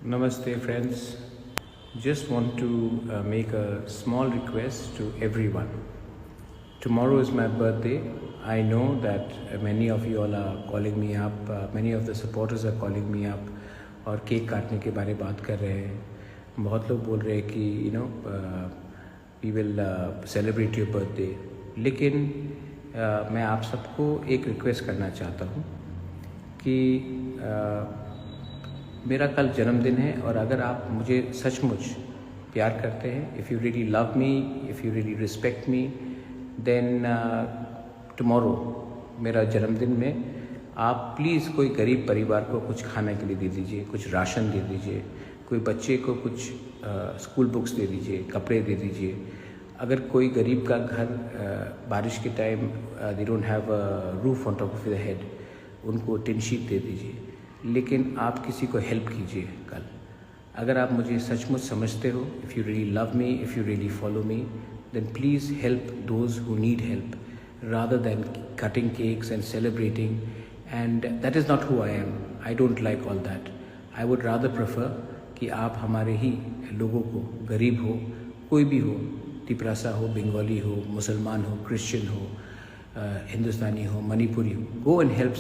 Namaste, friends. Just want to make a small request to everyone. Tomorrow is my birthday. I know that many of you all are calling me up, many of the supporters are calling me up और cake काटने के बारे में बात कर रहे हैं. बहुत लोग बोल रहे हैं कि we will celebrate your birthday. लेकिन मैं आप सबको एक रिक्वेस्ट करना चाहता हूँ कि मेरा कल जन्मदिन है और अगर आप मुझे सचमुच प्यार करते हैं, if you really love me, if you really respect me, then tomorrow मेरा जन्मदिन में आप प्लीज़ कोई गरीब परिवार को कुछ खाने के लिए दे दीजिए, कुछ राशन दे दीजिए, कोई बच्चे को कुछ स्कूल बुक्स दे दीजिए, कपड़े दे दीजिए. अगर कोई गरीब का घर बारिश के time they don't have a roof on top of the head, उनको टिन शीट दे दीजिए. लेकिन आप किसी को हेल्प कीजिए कल. अगर आप मुझे सचमुच समझते हो, if you really love me, if you really follow me, then please help those who need help rather than cutting cakes and celebrating. And that is not who I am. I don't like all that. I would rather prefer कि आप हमारे ही लोगों को, गरीब हो, कोई भी हो, तिपरासा हो, बंगाली हो, मुसलमान हो, क्रिश्चियन हो, हिंदुस्तानी हो, मणिपुरी हो, go and help